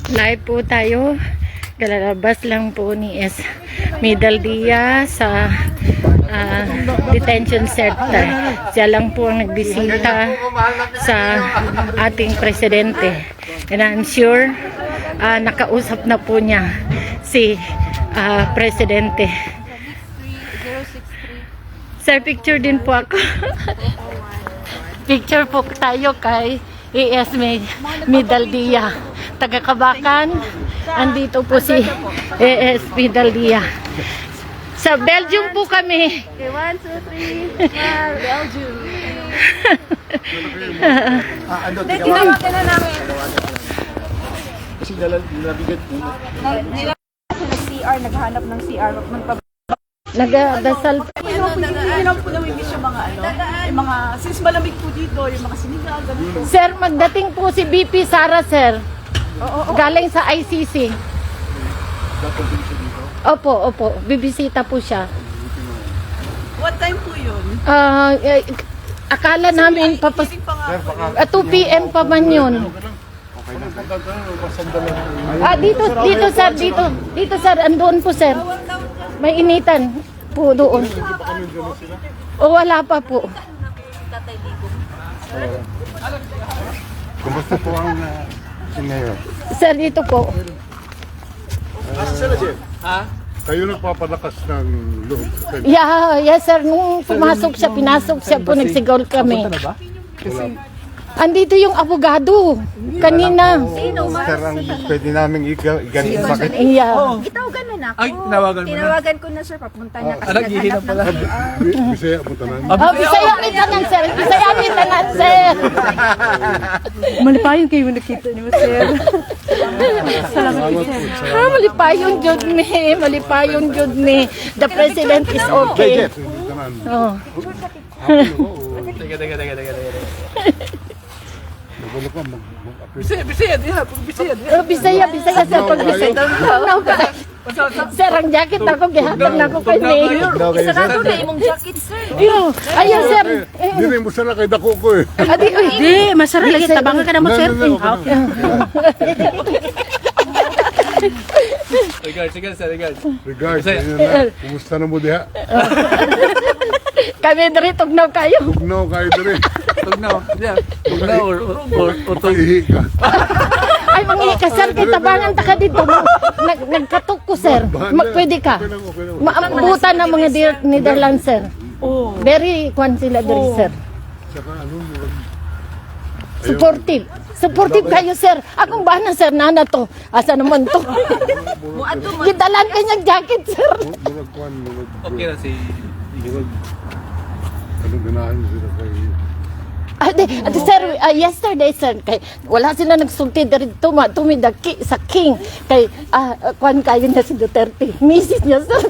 Live po tayo. Kalalabas lang po ni Medaldia sa detention center. Siya lang po ang nagbisita sa ating presidente. And I'm sure nakausap na po niya si presidente. Sir, picture din po ako. Picture po tayo kay Medaldia. Taga-Kabakan. Andito po si Medaldia. Sa Belgium po kami. Okay, 1, 2, 3. Belgium. Tinawagan na namin. Kasi nalabigat mo. CR, naghahanap ng CR. Nagdasal. Hinaw po na wish yung mga yung mga, since malamig po dito, yung mga sinigang, ganito. Sir, magdating po si BP Sara, sir. Galing sa ICC. Opo. Bibisita po siya. What time po yun? Akala namin 2 PM pa man yun. Dito sir, andoon po sir. May initan po doon. O wala pa po. Kumusta po ang ngayon? Sir, dito po. Kayo nagpapalakas ng loob. Yes sir, nung pumasok siya, pinasok siya po, nagsigaw kami. Andito yung abogado kanina. Sir, ang pwede namin iganit. Bakit? Yeah. Itawagan na ako. Ay, tinawagan mo na. Tinawagan ko na sir, papunta na kasi Naghihirap pala. Bisaya po tanan. Bisaya ni tanan sir. Bisaya ni tanan sir. Malipayon kayo nakita niyo, sir. Salamat po, sir. Malipayon jud ni. Malipayon jud ni. The president is okay. Oh. Teka. Nagulo ko Bisaya diha. Bisaya sir pag Bisaya. Sir, ang jacket ako gihatag na ko kay Mayor. Isarado na imong jacket sir. Ayan sir. Hindi mo sana kay dako ko eh. Adi oy. Di, masarap lagi tabangan ka na mo, sir. Regards. Regards. Kumusta na mo diha? Kami diri tugnaw kayo. Tugnaw kayo diri. Tugnaw or Ihi ka. Ay mangi ka sir kay tabangan ta ka dito. Nagkatok ko sir. Pwede ka. Maabutan ng mga Netherlands sir. Oh. Very kwan sila diri sir. Saka ano mo? Supportive kayo sir. Akong bana sir nana to. Asa naman to? Gidalan kanyang jacket sir. Murag kwan. okay na si Anong ganahan mo sila kay... Sir, yesterday sir, kay wala sila nagsulti dito tumidaki sa king kay kwan kayo na si Duterte. Misis niya sir.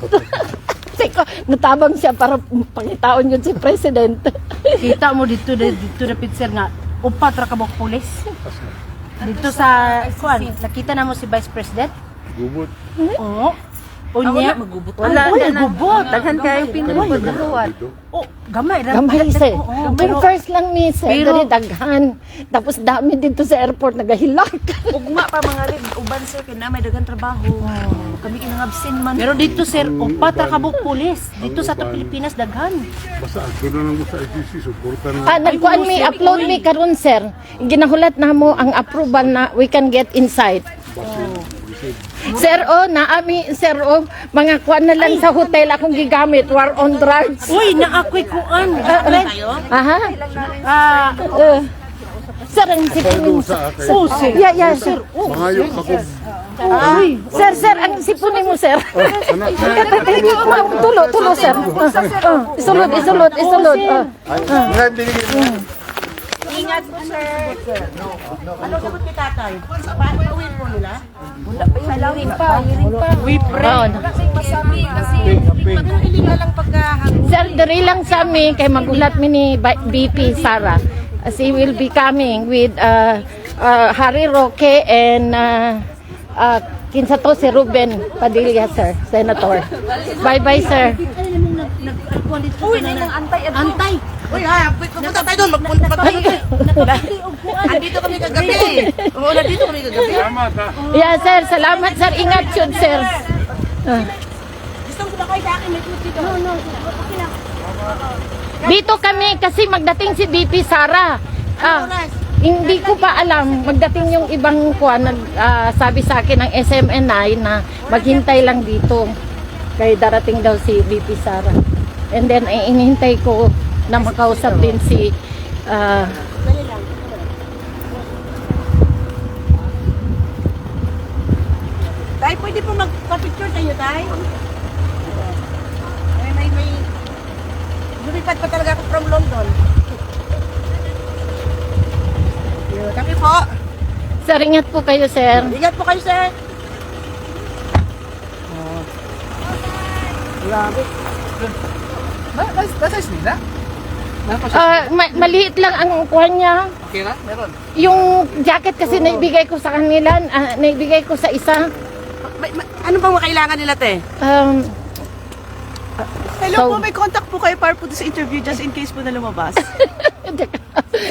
Siko, natabang siya para pangitaon yun si president. Kita mo dito na picture nga, upat ra ka bok pulis. Dito sa, kuan, nakita na mo si Vice President? Gubot. Oo. Unya, wala gubot. Daghan kayo pinuha. Oh, gamay ra. Gamay sir. Oo, Pero first lang ni sir, pero- dali daghan. Tapos dami dito sa airport nagahilak. Ugma pa mga rin, uban sir, kaya na may dagang trabaho. Kami kinangabsin man. Pero dito, sir, upat ra ka bok pulis. Dito sa Pilipinas daghan. Basta agto na lang mo sa ICC. Suportan na. Nagkuan mi, upload mi karon sir. Ginahulat na mo ang approval na we can get inside. Sir, sir, mga kuan na lang sa hotel akong gigamit, war on drugs. Uy, naakoy kuan. Aha. Sir, ang sipunin. Oh, sir. Yeah, sir. Mangayok ako. Sir, ang sipunin mo, sir. Anak. Tulo, sir. Isulod. Ngayon binigyan mo. Ingat po sir. Ano sagot ni tatay? Pauwiin mo nila? Halawin pa. We pray. Kasi illegal lang pagkahang. Sir, diri lang sa amin kay magulat mi ni BP Sara. She will be coming with Harry Roque and kinsa to si Ruben Padilla, sir, Senator. Bye-bye, sir. Uy, na yung antay. Uy, ha, pupunta tayo doon. Magpunta tayo. Andito kami kagabi. Umuulan dito kami kagabi. Salamat ha. Yeah, sir. Salamat, sir. Ingat yun, sir. Gusto ko ba kayo sa akin? May food dito. No. Okay lang. Dito kami kasi magdating si BP Sara. Hindi ko pa alam. Magdating yung ibang sabi sa akin ng SMNI na maghintay lang dito. Kaya darating daw si BP Sara. And then, inihintay ko na makausap din si Tay, pwede po magpa-picture tayo, Tay? May lumipad pa talaga ako from London. Kami po. Sir, ingat po kayo, sir. Ingat po kayo, sir. Grabe. Nasa Isnila? Maliit lang ang kuha niya. Okay na? Meron. Yung jacket kasi naibigay ko sa kanila, naibigay ko sa isa. Ano bang makailangan nila, te? Hello So- po, may contact po kayo para po sa interview just in case po na lumabas.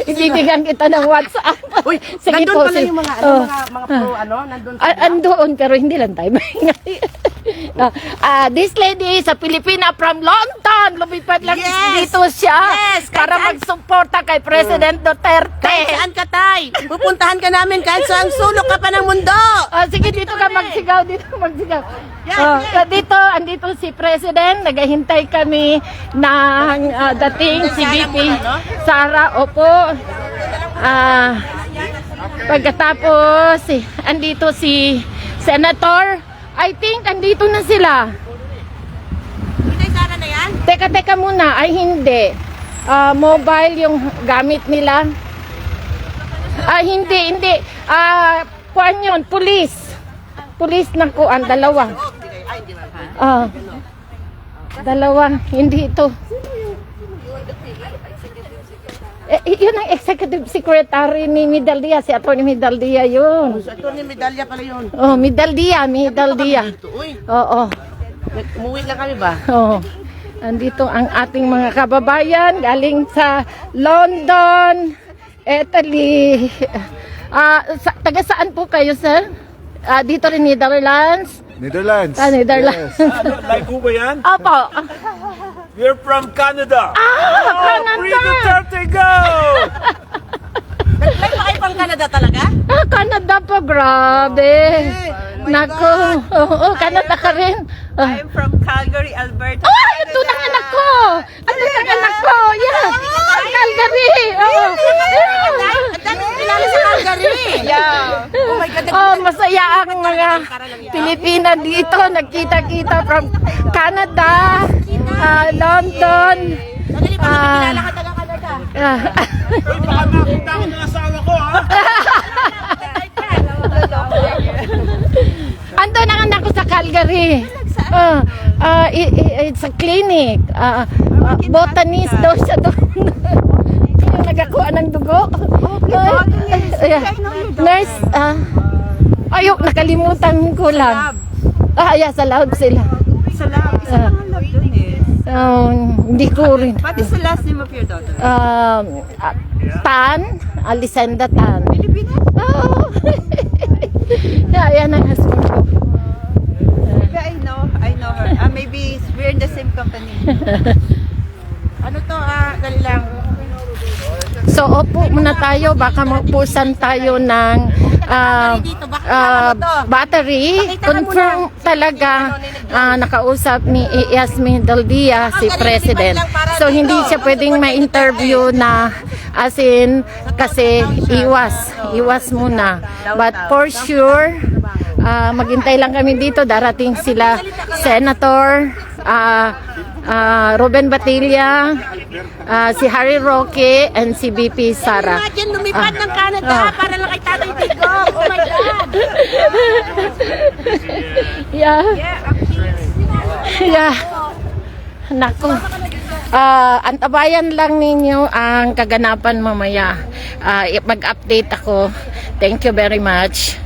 Ibibigyan kita ng WhatsApp. Uy, Sige nandun po, pala sige. yung mga, Oh. mga pro, nandun sa... Andoon, pero hindi lang tayo maingay. This lady sa Pilipina from London, lumipad lang Yes! dito siya Yes! para Kahit- magsuporta kay President Duterte. Kahit saan ka, Tay? Pupuntahan ka namin kahit saan sulok ka pa ng mundo. Sige, dito ka magsigaw, dito ka magsigaw. Yes, Dito, andito si President, naghahintay kami ng dating si VP Sara, opo. Pagkatapos, andito si Senator, I think andito na sila. Hindi, Sara na yan? Teka muna, ay hindi. Mobile yung gamit nila. Hindi. Kuan yun, police. Police na kuan, dalawa. Dalawa, hindi ito. Yun ang executive secretary ni Midaldia, si Atty. Midaldia yun. Sa ito ni medalya pala yun. Midaldia. Uy, Oo. umuwi lang kami ba? Oh, andito ang ating mga kababayan galing sa London, Italy. Taga saan po kayo, sir? Dito rin, Netherlands? Netherlands. Netherlands. Like po ba yan? Opo. We're from Canada. Free Canada! Duterte, go! Nag-fly pa kayo pang Canada talaga? Canada po, grabe. Nako. Oo, Canada ka rin. I'm from Calgary, Alberta. Ito na anak ko! Ito na anak ko! Yeah! Calgary! Oo. Ang dami kilala sa Calgary. Yeah. Oh my God. Masaya ang mga Pilipina dito. Nagkita-kita from Canada, London. Madali pa kami kilala ka taga Canada. Baka nakita ko ng asawa ko, ha? Ando na anak ko sa Calgary. It's a clinic. Botanist daw siya doon. Yung nagakuha ng dugo. Nurse. Ayok, nakalimutan ko lang. Yeah, sa lab sila. Sa lab. Isa lang ang lab dun eh. Hindi ko rin. What is the last name of your daughter? Tan, Alisenda Tan. Pilipina? Oh. Yan ang husband ko. Maybe I know her. Maybe we're in the same company. Ano to, dali lang. So, opo muna tayo. Baka magpusan tayo ng battery. Confirm talaga nakausap ni Yasmin Daldia si President. So, hindi siya pwedeng ma-interview na as in kasi iwas muna. But for sure, maghintay lang kami dito. Darating sila Senator Ruben Batilla, si Harry Roque, and si BP Sara. Imagine lumipad ng Canada para lang kay Tatay Tigong. Oh my God. Yeah. Nako. Antabayan lang ninyo ang kaganapan mamaya. Mag-update ako. Thank you very much.